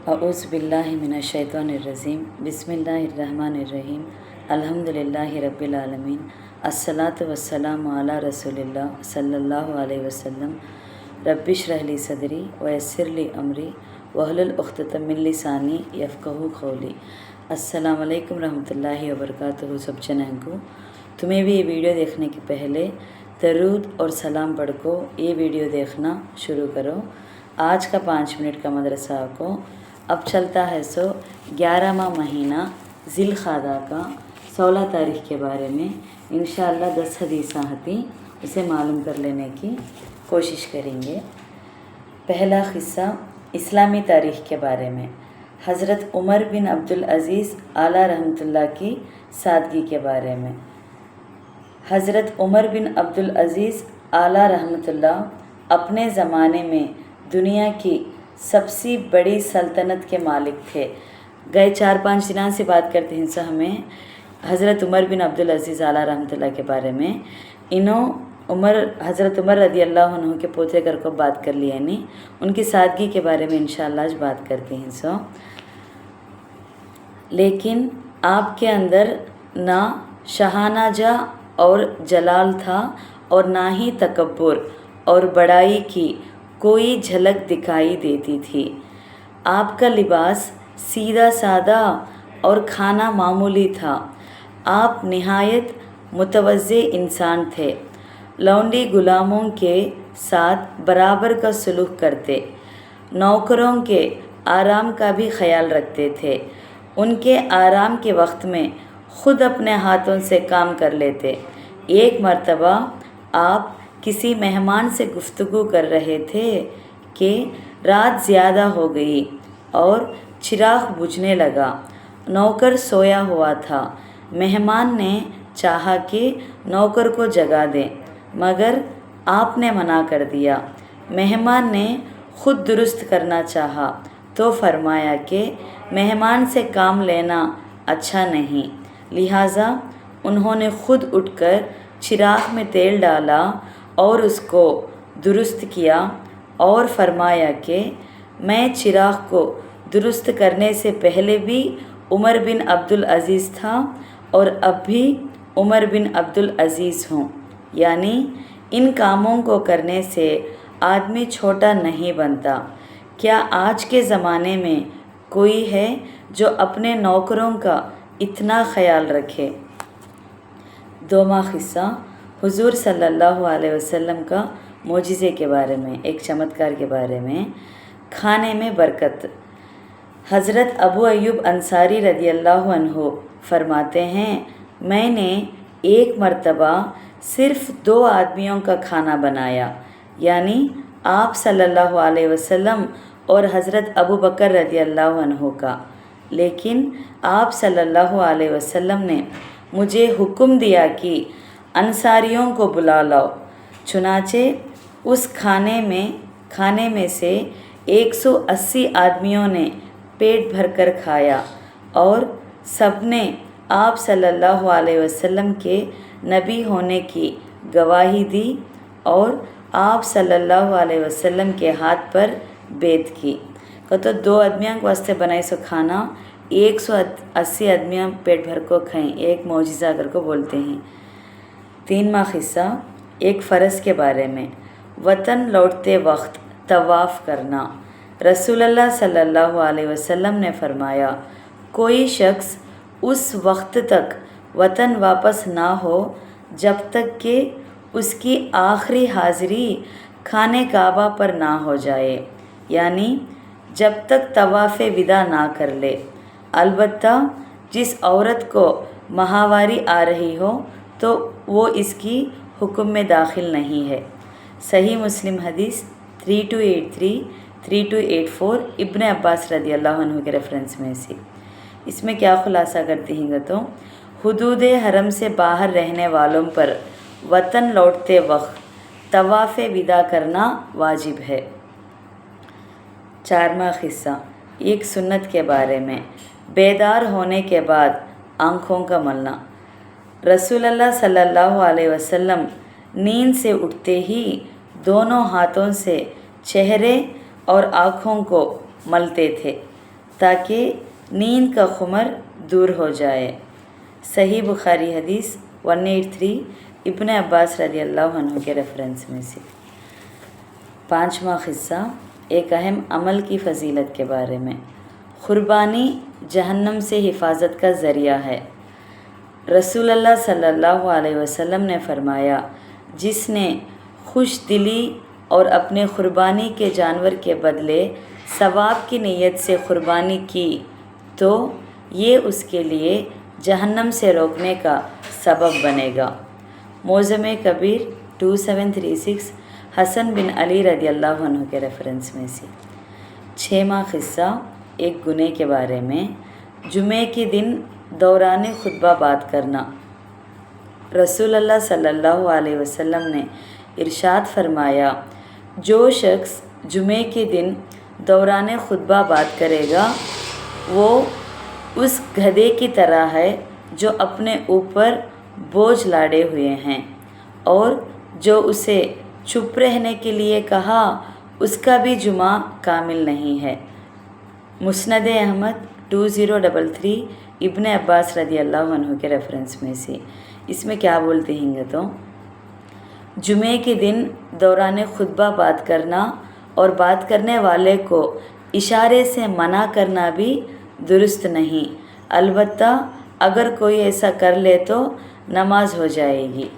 अऊज़ु बिल्लाहि मिनश्शैतानिर्रजीम बिस्मिल्लाहिर्रहमानिर्रहीम अल्हम्दुलिल्लाहि रब्बिल आलमीन अस्सलातु वस्सलामु अला रसूलिल्लाह सल्लल्लाहु अलैहि वसल्लम रब्बिश्रह ली सदरी वयस्सिर ली अमरी वहलुल उक़्दतम मिन लिसानी यफ़क़हू क़ौली। अस्सलाम वालेकुम रहमतुल्लाहि व बरकातुहू। सब जनां को तुम्हें भी ये वीडियो देखने के पहले दरूद और सलाम पढ़ को ये वीडियो देखना शुरू करो। आज का 5 मिनट का मदरसा को अब चलता है 11वां महीना ज़िलक़ादा का 16 तारीख़ के बारे में इंशाअल्लाह 10 हदीसां हती उसे मालूम कर लेने की कोशिश करेंगे। पहला क़िस्सा इस्लामी तारीख़ के बारे में। हज़रत उमर बिन अब्दुल अज़ीज़ आला रहमतुल्लाह की सादगी के बारे में। हज़रत उमर बिन अब्दुल अज़ीज़ आला रहमतुल्लाह अपने ज़माने में दुनिया की सबसे बड़ी सल्तनत के मालिक थे। गए 4-5 दिनों से बात करते हैं हमें हज़रत उमर बिन अब्दुल अज़ीज़ आला रहमतुल्लाह के बारे में। हज़रत उमर रदी अल्लाह अन्हु के पोते घर को बात कर लिया नहीं, उनकी सादगी के बारे में इंशाअल्लाह आज बात करते हैं। लेकिन आपके अंदर ना शहाना जा और जलाल था और ना ही तकब्बुर और बड़ाई की कोई झलक दिखाई देती थी। आपका लिबास सीधा सादा और खाना मामूली था। आप निहायत मुतवज़्ज़े इंसान थे। लौंडी गुलामों के साथ बराबर का सलूक करते, नौकरों के आराम का भी ख्याल रखते थे। उनके आराम के वक्त में ख़ुद अपने हाथों से काम कर लेते। एक मर्तबा आप किसी मेहमान से गुफ्तगू कर रहे थे कि रात ज़्यादा हो गई और चिराग बुझने लगा। नौकर सोया हुआ था। मेहमान ने चाहा कि नौकर को जगा दें, मगर आपने मना कर दिया। मेहमान ने ख़ुद दुरुस्त करना चाहा तो फरमाया कि मेहमान से काम लेना अच्छा नहीं। लिहाजा उन्होंने ख़ुद उठकर चिराग में तेल डाला और उसको दुरुस्त किया और फरमाया कि मैं चिराग को दुरुस्त करने से पहले भी उमर बिन अब्दुल अज़ीज़ था और अब भी उमर बिन अब्दुल अज़ीज़ हूँ। यानी इन कामों को करने से आदमी छोटा नहीं बनता। क्या आज के ज़माने में कोई है जो अपने नौकरों का इतना ख्याल रखे? दोमा क़िस्सा हुज़ूर सल्लल्लाहु अलैहि वसल्लम का मोजिज़े के बारे में, एक चमत्कार के बारे में। खाने में बरकत। हज़रत अबू अय्यूब अंसारी रदी अल्लाह अन्हु फरमाते हैं, मैंने एक मर्तबा सिर्फ़ 2 आदमियों का खाना बनाया, यानी आप सल्लल्लाहु अलैहि वसल्लम और हज़रत अबू बकर रदी अल्लाह अन्हु का। लेकिन आप सल्लल्लाहु अलैहि वसल्लम ने मुझे हुक्म दिया कि अंसारियों को बुला लाओ। चुनाचे उस खाने में से 180 आदमियों ने पेट भरकर खाया और सबने आप सल्लल्लाहु अलैहि वसल्लम के नबी होने की गवाही दी और आप सल्लल्लाहु अलैहि वसल्लम के हाथ पर बेत की। तो 2 आदमियों के वास्ते बनाई सो खाना 180 आदमियाँ पेट भर को खाएँ, एक मौजिज़ा अगर को बोलते हैं। 3वां क़िस्सा एक फ़र्ज़ के बारे में। वतन लौटते वक्त तवाफ़ करना। रसूलुल्लाह सल्लल्लाहु अलैहि वसल्लम ने फरमाया, कोई शख्स उस वक्त तक वतन वापस ना हो जब तक कि उसकी आखिरी हाज़िरी खाने काबा पर ना हो जाए, यानी जब तक तवाफ़े विदा ना कर ले। अलबत्ता जिस औरत को माहवारी आ रही हो तो वो इसकी हुक्म में दाखिल नहीं है। सही मुस्लिम हदीस 3283 3284 इब्न अब्बास रदी अल्लाह अन्हु के रेफरेंस में से। इसमें क्या खुलासा करती हैं तो हुदूद हरम से बाहर रहने वालों पर वतन लौटते वक्त तवाफ़े विदा करना वाजिब है। 4वां क़िस्सा एक सुन्नत के बारे में। बेदार होने के बाद आँखों का मलना। रसूलुल्लाह सल्लल्लाहु अलैहि वसल्लम नींद से उठते ही दोनों हाथों से चेहरे और आँखों को मलते थे। تاکہ نیند کا خمر دور ہو جائے۔ صحیح بخاری حدیث 183 ابن عباس رضی اللہ عنہ کے ریفرنس میں سے۔ پانچواں قصہ ایک اہم عمل کی فضیلت کے بارے میں۔ قربانی جہنم سے حفاظت کا ذریعہ ہے۔ رسول اللہ صلی اللہ علیہ وسلم نے فرمایا، جس نے خوش دلی اور اپنے قربانی کے جانور کے بدلے ثواب کی نیت سے قربانی کی تو یہ اس کے لیے جہنم سے روکنے کا سبب بنے گا۔ معجم کبیر 2736 حسن بن علی رضی اللہ عنہ کے ریفرنس میں سے۔ چھواں قصہ ایک گناہ کے بارے میں۔ جمعے کے دن دوران خطبہ بات کرنا۔ رسول اللہ صلی اللہ علیہ وسلم نے ارشاد فرمایا، جو شخص جمعے کے دن دوران خطبہ بات کرے گا وہ اس گدھے کی طرح ہے جو اپنے اوپر بوجھ لاڑے ہوئے ہیں، اور جو اسے چپ رہنے کے لیے کہا اس کا بھی جمعہ کامل نہیں ہے۔ مسند احمد 2033 ابن عباس رضی اللہ عنہ کے ریفرنس میں سے۔ اس میں کیا بولتے ہیں گے تو جمعے کے دن دوران خطبہ بات کرنا اور بات کرنے والے کو اشارے سے منع کرنا بھی درست نہیں، البتہ اگر کوئی ایسا کر لے تو نماز ہو جائے گی۔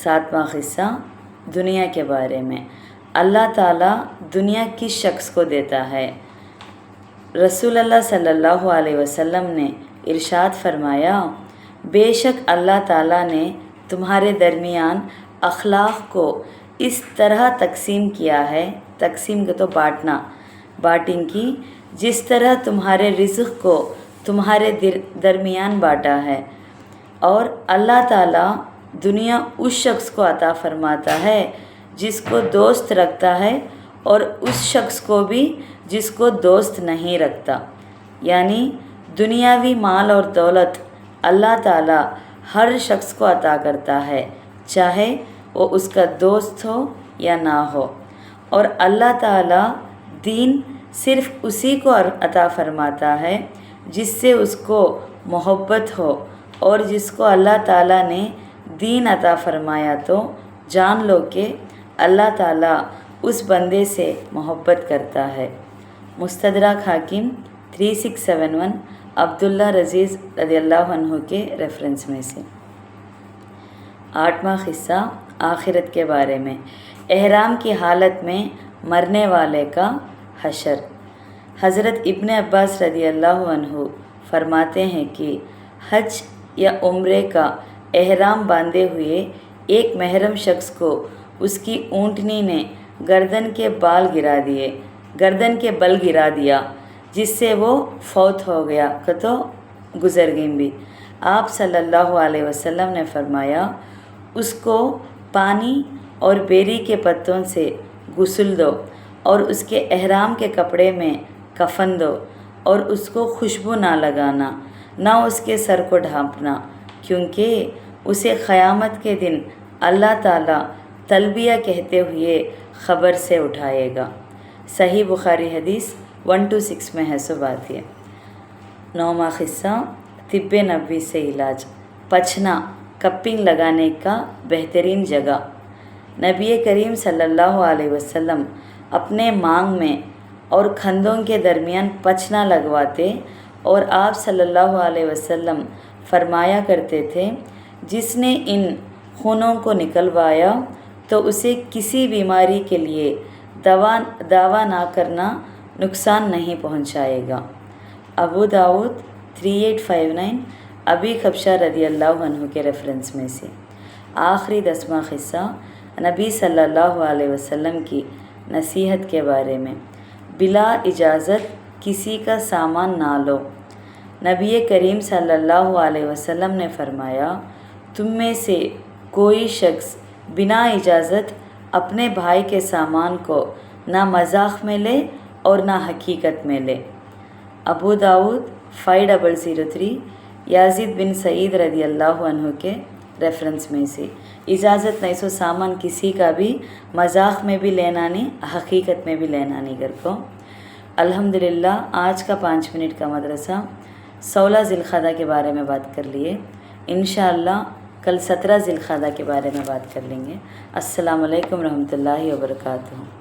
ساتواں قصہ دنیا کے بارے میں۔ اللہ تعالیٰ دنیا کس شخص کو دیتا ہے؟ رسول اللہ صلی اللہ علیہ وسلم نے ارشاد فرمایا، بے شک اللہ تعالیٰ نے تمہارے درمیان اخلاق کو اس طرح تقسیم کیا ہے، تقسیم کو تو بانٹنگ کی، جس طرح تمہارے رزق کو تمہارے درمیان بانٹا ہے، اور اللہ تعالیٰ دنیا اس شخص کو عطا فرماتا ہے جس کو دوست رکھتا ہے، اور اس شخص کو بھی جس کو دوست نہیں رکھتا۔ یعنی دنیاوی مال اور دولت اللہ تعالیٰ ہر شخص کو عطا کرتا ہے، چاہے وہ اس کا دوست ہو یا نہ ہو، اور اللہ تعالیٰ دین صرف اسی کو عطا فرماتا ہے جس سے اس کو محبت ہو، اور جس کو اللہ تعالیٰ نے دین عطا فرمایا تو جان لو کہ اللہ تعالیٰ اس بندے سے محبت کرتا ہے۔ مستدرک حاکم 3671 عبداللہ رضیز رضی اللہ عنہ کے ریفرنس میں سے۔ آٹھواں قصہ آخرت کے بارے میں۔ احرام کی حالت میں مرنے والے کا حشر۔ حضرت ابن عباس رضی اللہ عنہ فرماتے ہیں کہ حج یا عمرے کا احرام باندھے ہوئے ایک محرم شخص کو اس کی اونٹنی نے گردن کے بل گرا دیا، جس سے وہ فوت ہو گیا تو گزر گئی بھی۔ آپ صلی اللہ علیہ وسلم نے فرمایا، اس کو پانی اور بیری کے پتوں سے غسل دو، اور اس کے احرام کے کپڑے میں کفن دو، اور اس کو خوشبو نہ لگانا، نہ اس کے سر کو ڈھانپنا، کیونکہ اسے قیامت کے دن اللہ تعالیٰ تلبیہ کہتے ہوئے خبر سے اٹھائے گا۔ صحیح بخاری حدیث 126 میں ہے سو بات یہ۔ نوواں قصہ طب نبوی سے علاج۔ پچھنا کپنگ لگانے کا بہترین جگہ۔ نبی کریم صلی اللہ علیہ وسلم اپنے مانگ میں اور کھندوں کے درمیان پچھنا لگواتے، اور آپ صلی اللہ علیہ وسلم فرمایا کرتے تھے، جس نے ان خونوں کو نکلوایا تو اسے کسی بیماری کے لیے دعویٰ نہ کرنا نقصان نہیں پہنچائے گا۔ ابو داؤد 3859 ابی خبشہ رضی اللہ عنہ کے ریفرنس میں سے۔ آخری 10واں قصہ نبی صلی اللہ علیہ وسلم کی نصیحت کے بارے میں۔ بلا اجازت کسی کا سامان نہ لو۔ نبی کریم صلی اللہ علیہ وسلم نے فرمایا، تم میں سے کوئی شخص بنا اجازت اپنے بھائی کے سامان کو نہ مذاق میں لے اور نہ حقیقت میں لے۔ ابو داؤد 5003 یزید بن سعید رضی اللہ عنہ کے ریفرنس میں سے۔ اجازت نہیں سو سامان کسی کا بھی مذاق میں بھی لینا نہیں، حقیقت میں بھی لینا نہیں کر کو۔ الحمدللہ آج کا 5 منٹ کا مدرسہ 16 ذی القعدہ کے بارے میں بات کر لیے، انشاءاللہ کل 17 ذی القعدہ کے بارے میں بات کر لیں گے۔ السلام علیکم ورحمۃ اللہ وبرکاتہ۔